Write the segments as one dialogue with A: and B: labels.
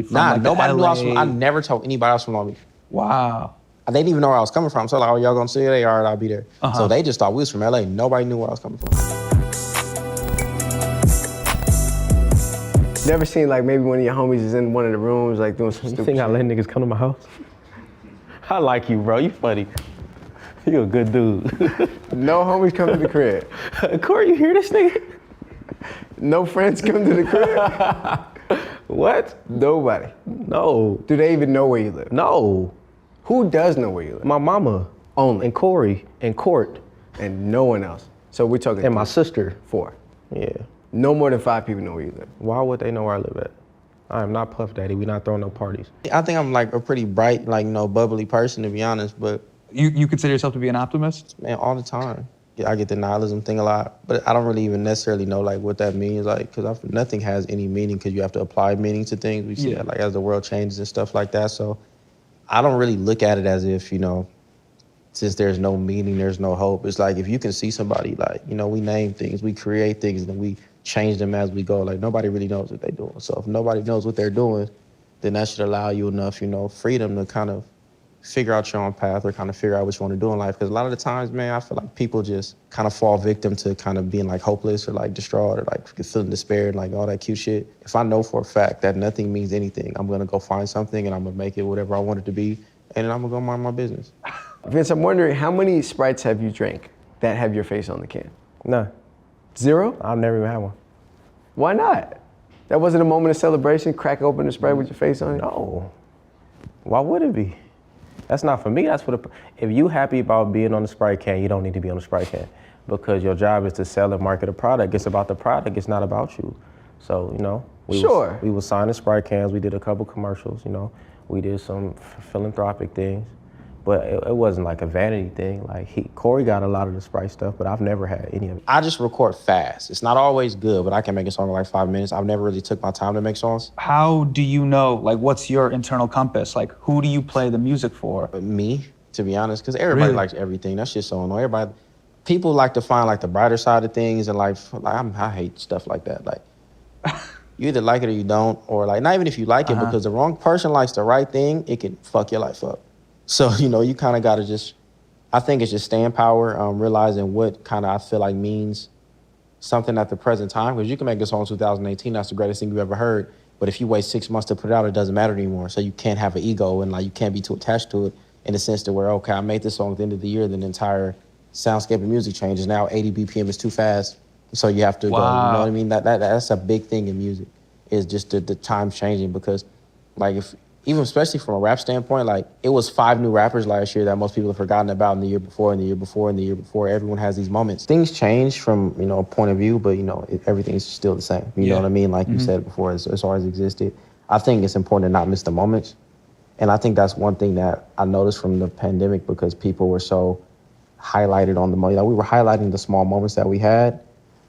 A: from like
B: nobody knew I was
A: LA?
B: from, I never told anybody else from Long Beach.
A: Wow.
B: They didn't even know where I was coming from. So like, oh, y'all gonna see it? They all right, I'll be there. So they just thought we was from LA. Nobody knew where I was coming from.
C: Never seen like maybe one of your homies is in one of the rooms like doing some stupid
D: You think I let niggas come to my house? I like you, bro. You funny. You a good dude.
C: No homies come to the crib.
D: Corey, you hear this nigga?
C: No friends come to the crib.
D: What?
C: Nobody.
D: No.
C: Do they even know where you live?
D: No.
C: Who does know where you live?
D: My mama.
C: Only.
D: And Corey. And Court.
C: And no one else. So we're talking.
D: And my sister.
C: 4.
D: Yeah.
C: No more than 5 people know where you live.
D: Why would they know where I live at? I am not Puff Daddy. We not throwing no parties.
B: I think I'm like a pretty bright, like, bubbly person, to be honest, but
A: You consider yourself to be an optimist?
B: man, all the time. Yeah, I get the nihilism thing a lot, but I don't really even necessarily know like what that means, like, because nothing has any meaning because you have to apply meaning to things. We see that like as the world changes and stuff like that. So I don't really look at it as if, since there's no meaning, there's no hope. It's like if you can see somebody, like, we name things, we create things, and we change them as we go. Like nobody really knows what they're doing. So if nobody knows what they're doing, then that should allow you enough, freedom to kind of figure out your own path or kind of figure out what you want to do in life. Because a lot of the times, man, I feel like people just kind of fall victim to kind of being like hopeless or like distraught or like feeling despair and like all that cute shit. If I know for a fact that nothing means anything, I'm gonna go find something and I'm gonna make it whatever I want it to be, and then I'm gonna go mind my business.
C: Vince, I'm wondering how many Sprites have you drank that have your face on the can?
D: None.
C: 0?
D: I've never even had one.
C: Why not? That wasn't a moment of celebration, crack open a Sprite with your face on it?
D: No. Why would it be? That's not for me, that's for the, if you happy about being on the Sprite can, you don't need to be on the Sprite can. Because your job is to sell and market a product. It's about the product, it's not about you. So, we was signing Sprite cans, we did a couple commercials, we did some philanthropic things. But it wasn't like a vanity thing. Like Corey got a lot of the Sprite stuff, but I've never had any of it.
B: I just record fast. It's not always good, but I can make a song in like 5 minutes. I've never really took my time to make songs.
A: How do you know, like, what's your internal compass? Like, who do you play the music for?
B: Me, to be honest, because everybody likes everything. That shit's so annoying. People like to find like the brighter side of things, and I hate stuff like that. Like, you either like it or you don't, or like not even if you like it, because the wrong person likes the right thing, it can fuck your life up. So, you kind of got to I think it's just staying power, realizing what kind of I feel like means something at the present time. Because you can make a song in 2018, that's the greatest thing you've ever heard. But if you wait 6 months to put it out, it doesn't matter anymore. So you can't have an ego and like you can't be too attached to it in the sense that where, okay, I made this song at the end of the year, then the entire soundscape of music changes. Now 80 BPM is too fast. So you have to go, you know what I mean? That's a big thing in music, is just the times changing. Because like even especially from a rap standpoint, like it was 5 new rappers last year that most people have forgotten about in the year before, and the year before, and the year before. Everyone has these moments. Things change from, a point of view, but everything's still the same. You know what I mean? Like you said before, it's always existed. I think it's important to not miss the moments. And I think that's one thing that I noticed from the pandemic, because people were so highlighted on the moment. Like we were highlighting the small moments that we had.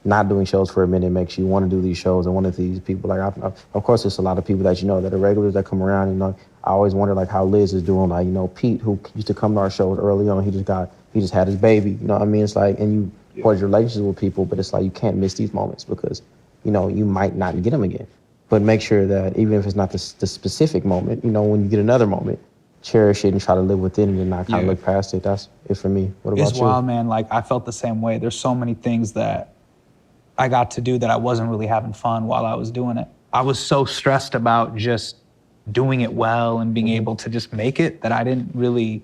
B: Not doing shows for a minute makes you want to do these shows. And one of these people, like, of course, there's a lot of people that that are regulars that come around. I always wonder like how Liz is doing. Like, Pete, who used to come to our shows early on, he just had his baby. You know what I mean? It's like, and you forge relationships with people, but it's like you can't miss these moments because, you might not get them again. But make sure that even if it's not the specific moment, when you get another moment, cherish it and try to live within it and not kind of look past it. That's it for me. What about you?
A: It's wild, man. Like I felt the same way. There's so many things that I got to do that I wasn't really having fun while I was doing it. I was so stressed about just doing it well and being able to just make it that I didn't really,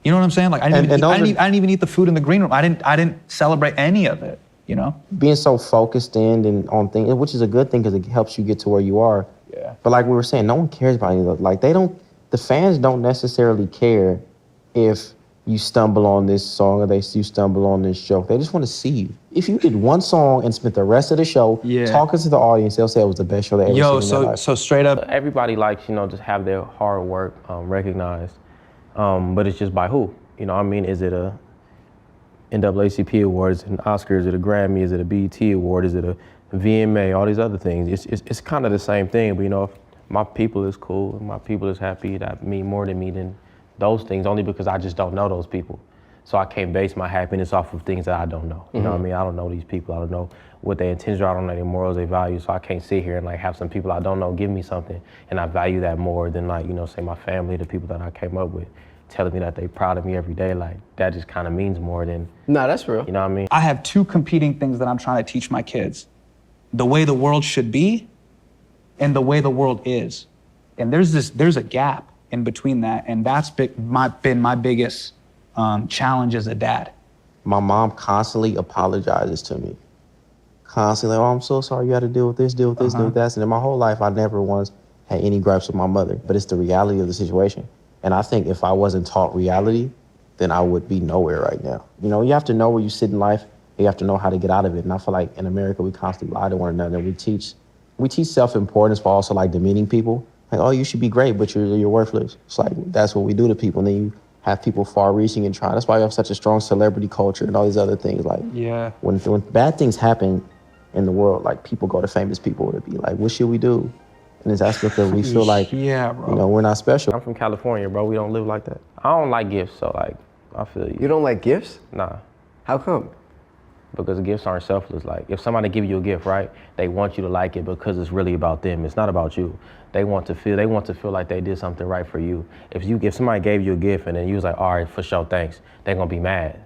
A: you know what I'm saying? Like I didn't even eat the food in the green room. I didn't celebrate any of it,
B: Being so focused in and on things, which is a good thing because it helps you get to where you are.
A: Yeah.
B: But like we were saying, no one cares about any of that. Like the fans don't necessarily care if you stumble on this song or you stumble on this joke. They just want to see you. If you did one song and spent the rest of the show talking to the audience, they'll say it was the best show they ever seen in their life.
A: So straight up.
D: Everybody likes, just have their hard work recognized. But it's just by who? Is it a NAACP award? Is it an Oscar? Is it a Grammy? Is it a BET award? Is it a VMA? All these other things. It's kind of the same thing, but if my people is cool, and my people is happy, that mean more to me than those things, only because I just don't know those people. So I can't base my happiness off of things that I don't know. You know what I mean? I don't know these people. I don't know what their intentions are, I don't know their morals, their values. So I can't sit here and like have some people I don't know give me something, and I value that more than like, you know, say my family, the people that I came up with, telling me that they proud of me every day. Like that just kind of means more than.
C: No, that's real.
D: You know what I mean?
A: I have two competing things that I'm trying to teach my kids: the way the world should be, and the way the world is. And there's a gap in between that, and that's been my biggest challenge as a dad.
B: My mom constantly apologizes to me. Constantly, oh, I'm so sorry you had to deal with this, deal with this, deal with that. And in my whole life, I never once had any gripes with my mother, but it's the reality of the situation. And I think if I wasn't taught reality, then I would be nowhere right now. You know, you have to know where you sit in life. You have to know how to get out of it. And I feel like in America, we constantly lie to one another. We teach self-importance, but also like demeaning people. Like, oh, you should be great, but you're worthless. It's like, that's what we do to people. And then you have people far-reaching and trying. That's why you have such a strong celebrity culture and all these other things. Like,
A: Yeah.
B: when bad things happen in the world, like people go to famous people to be like, what should we do? And that's because we feel like,
A: Yeah, bro.
B: you know, we're not special.
D: I'm from California, bro. We don't live like that. I don't like gifts, so like, I feel you.
C: You don't like gifts?
D: Nah,
C: How come?
D: because gifts aren't selfless. Like, if somebody give you a gift, right, they want you to like it because it's really about them. It's not about you. They want to feel like they did something right for you. If somebody gave you a gift and then you was like, all right, for sure, thanks, they're gonna be mad.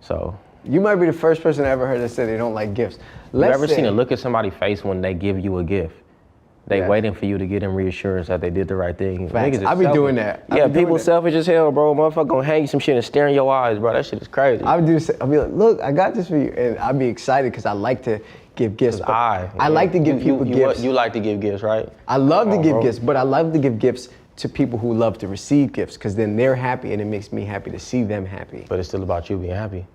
D: So.
C: You might be the first person I ever heard that said they don't like gifts.
D: You ever seen a look at somebody's face when they give you a gift? They
C: Yeah.
D: waiting for you to get them reassurance that they did the right thing.
C: Facts.
D: Niggas is
C: I be
D: selfish.
C: doing that. I
D: Yeah,
C: be doing
D: people
C: that.
D: selfish as hell, bro. Motherfucker gonna hang you some shit and stare in your eyes, bro. That shit is crazy.
C: I would do this. I'll be like, look, I got this for you. And I'd be excited because I like to give gifts. but I like to give people gifts.
D: You like to give gifts, right?
C: I love to give
D: bro.
C: gifts, but I love to give gifts to people who love to receive gifts because then they're happy and it makes me happy to see them happy.
D: But it's still about you being happy.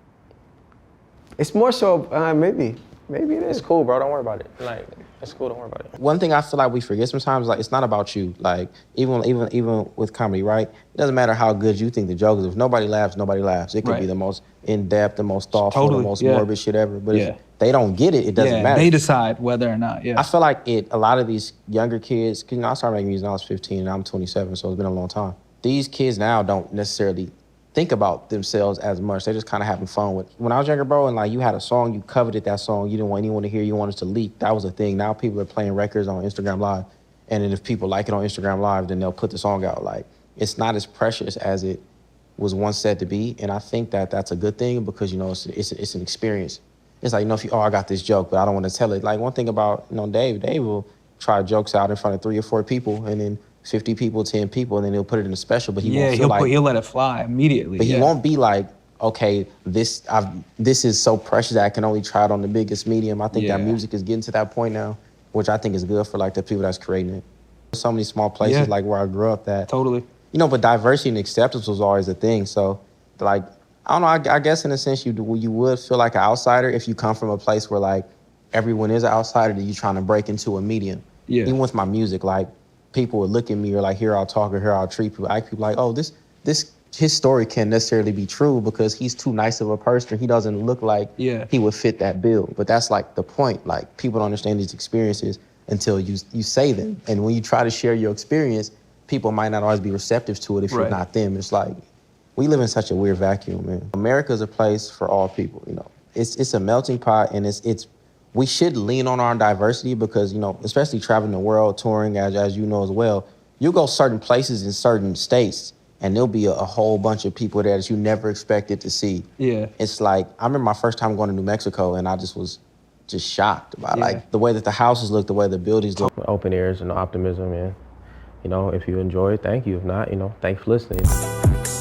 C: It's more so, maybe it is.
D: It's cool, bro. Don't worry about it. Like, it's cool. Don't worry about it.
B: One thing I feel like we forget sometimes, like, it's not about you. Like, even with comedy, right? It doesn't matter how good you think the joke is. If nobody laughs, nobody laughs. It could be
A: Right.
B: the most in-depth, the most thoughtful,
A: Totally,
B: the most
A: yeah.
B: morbid shit ever. But
A: Yeah.
B: if they don't get it, it doesn't
A: Yeah,
B: matter.
A: they decide whether or not. Yeah.
B: I feel like a lot of these younger kids, because, you know, I started making music when I was 15 and I'm 27, so it's been a long time. These kids now don't necessarily think about themselves as much. They're just kind of having fun with it. When I was younger, bro, and like you had a song, you coveted that song, you didn't want anyone to hear, you wanted to leak. That was a thing. Now people are playing records on Instagram Live, and then if people like it on Instagram Live, then they'll put the song out. Like, it's not as precious as it was once said to be, and I think that that's a good thing because, you know, it's an experience. It's like, you know, if you, I got this joke, but I don't want to tell it. Like, one thing about, you know, Dave will try jokes out in front of 3 or 4 people, and then 50 people, 10 people, and then he'll put it in a special, but he won't feel like...
A: he'll let it fly immediately.
B: But he won't be like, okay, this is so precious that I can only try it on the biggest medium. I think that music is getting to that point now, which I think is good for like the people that's creating it. So many small places like where I grew up that...
A: Totally.
B: You know, but diversity and acceptance was always a thing. So, like, I don't know, I guess in a sense you would feel like an outsider if you come from a place where like everyone is an outsider that you're trying to break into a medium.
A: Yeah.
B: Even with my music, like, people would look at me or like hear I'll talk or hear I'll treat people. I people like, oh, his story can't necessarily be true because he's too nice of a person. He doesn't look like he would fit that bill. But that's like the point. Like, people don't understand these experiences until you say them. And when you try to share your experience, people might not always be receptive to it if you're not them. It's like, we live in such a weird vacuum, man. America is a place for all people, you know. It's a melting pot, and we should lean on our diversity because, you know, especially traveling the world, touring, as you know as well, you go certain places in certain states and there'll be a whole bunch of people there that you never expected to see.
A: Yeah.
B: It's like, I remember my first time going to New Mexico and I was shocked about like the way that the houses look, the way the buildings look.
D: Open ears and optimism, and, you know, if you enjoy it, thank you. If not, you know, thanks for listening.